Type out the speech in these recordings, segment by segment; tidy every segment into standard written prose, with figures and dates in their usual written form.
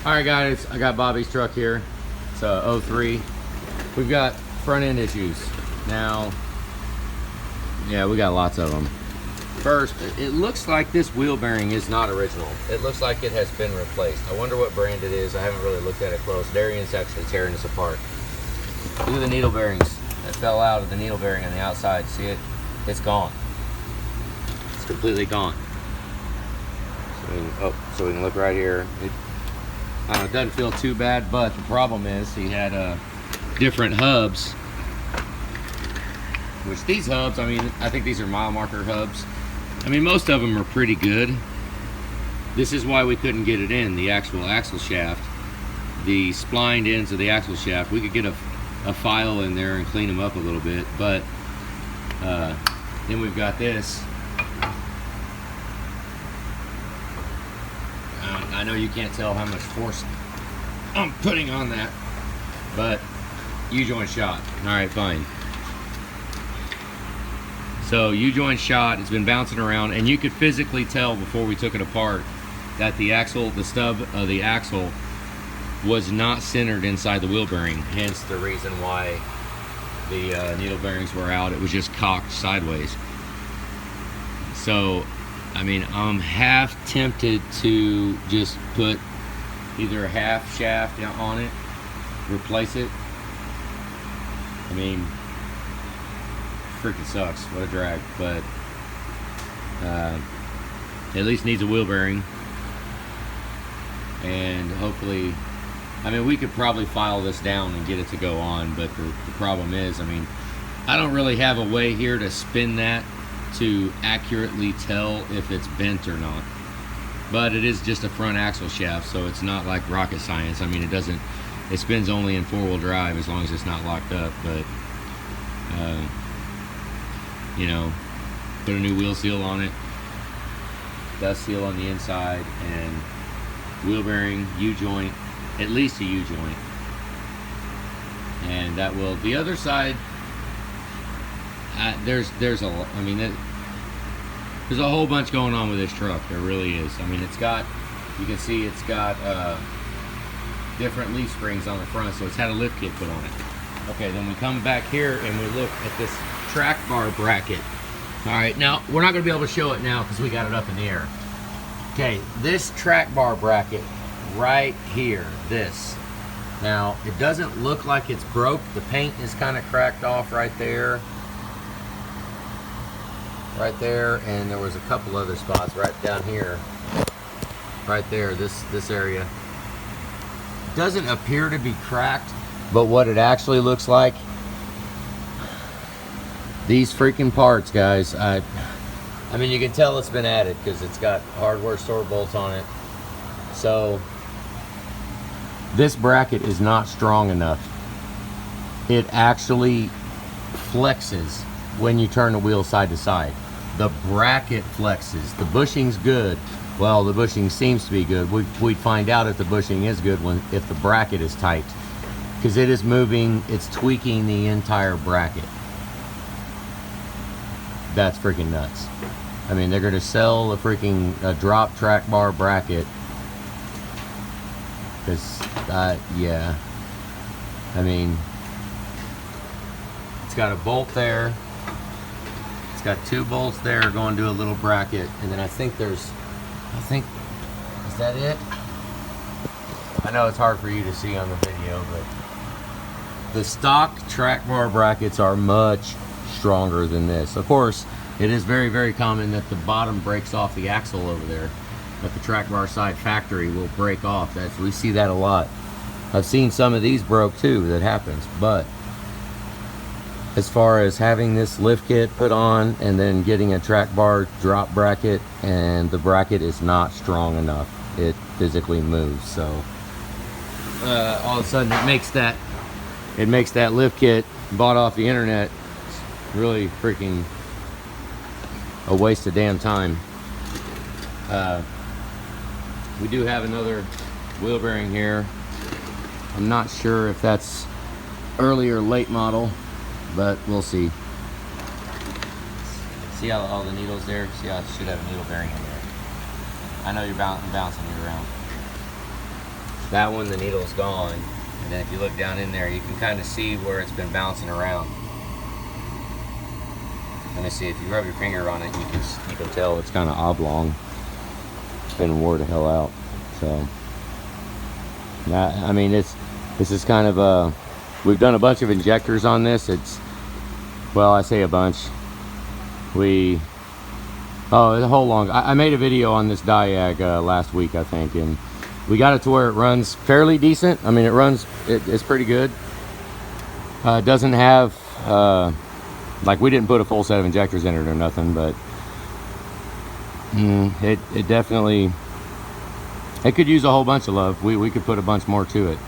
Alright guys, I got Bobby's truck here. It's a 03. We've got front end issues. Now, yeah, we got lots of them. First, it looks like this wheel bearing is not original. It looks like it has been replaced. I wonder what brand it is. I haven't really looked at it close. Darian's actually tearing this apart. Look at the needle bearings that fell out of the needle bearing on the outside. See it? It's gone. It's completely gone. So we can look right here. It doesn't feel too bad, but the problem is he had different hubs. Which these hubs, I mean, I think these are mile marker hubs. I mean, most of them are pretty good. This is why we couldn't get it in, the actual axle shaft. The splined ends of the axle shaft, we could get a file in there and clean them up a little bit, but then we've got this. I know you can't tell how much force I'm putting on that, but U-joint shot. All right, fine. So U-joint shot, it's been bouncing around, and you could physically tell before we took it apart that the axle, the stub of the axle was not centered inside the wheel bearing, hence the reason why the needle bearings were out. It was just cocked sideways. So, I mean, I'm half tempted to just put either a half shaft on it, replace it. I mean, freaking sucks, what a drag, but at least needs a wheel bearing, and hopefully, I mean, we could probably file this down and get it to go on, but the problem is, I mean, I don't really have a way here to spin that to accurately tell if it's bent or not, but it is just a front axle shaft, so it's not like rocket science. I mean, it spins only in four-wheel drive as long as it's not locked up, but you know, put a new wheel seal on it, dust seal on the inside, and wheel bearing, U-joint, at least a U-joint, and that will, the other side, there's a whole bunch going on with this truck. There really is. I mean, it's got, you can see it's got different leaf springs on the front, so it's had a lift kit put on it. Okay, then we come back here and we look at this track bar bracket. All right, now we're not going to be able to show it now because we got it up in the air. Okay, this track bar bracket right here, this. Now, it doesn't look like it's broke. The paint is kind of cracked off right there. Right there, and there was a couple other spots right down here. Right there, this area. Doesn't appear to be cracked, but what it actually looks like, these freaking parts, guys, I mean, you can tell it's been added because it's got hardware store bolts on it. So this bracket is not strong enough. It actually flexes when you turn the wheel side to side. The bracket flexes. The bushing's good. Well, the bushing seems to be good. We'd find out if the bushing is good if the bracket is tight, because it is moving, it's tweaking the entire bracket. That's freaking nuts. I mean, they're gonna sell a freaking drop track bar bracket, because yeah, I mean, it's got a bolt there, it's got two bolts there going to a little bracket, and then I think, is that it? I know it's hard for you to see on the video, but the stock track bar brackets are much stronger than this. Of course, it is very, very common that the bottom breaks off the axle over there, but the track bar side factory will break off. We see that a lot. I've seen some of these broke too, that happens, but as far as having this lift kit put on and then getting a track bar drop bracket, and the bracket is not strong enough, it physically moves. So all of a sudden it makes that lift kit bought off the internet really freaking a waste of damn time. We do have another wheel bearing here. I'm not sure if that's early or late model, but we'll see. See how all the needles there? See how it should have a needle bearing in there. I know you're bouncing it around. That one, the needle's gone. And then if you look down in there, you can kind of see where it's been bouncing around. Let me see, if you rub your finger on it, you can tell it's kind of oblong. It's been wore the hell out. So, I mean, this is kind of we've done a bunch of injectors on this. Well, I say a bunch. It's a whole long. I made a video on this Diag last week, I think, and we got it to where it runs fairly decent. I mean, it's pretty good. It doesn't have, like, we didn't put a full set of injectors in it or nothing, but it definitely, it could use a whole bunch of love. We could put a bunch more to it,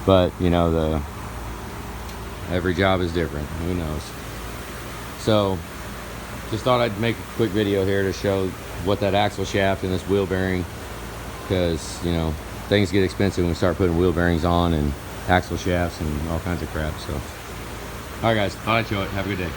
but you know, every job is different. Who knows? So, just thought I'd make a quick video here to show what that axle shaft and this wheel bearing, because, you know, things get expensive when we start putting wheel bearings on and axle shafts and all kinds of crap. So, all right, guys, thought I'd show it. Have a good day.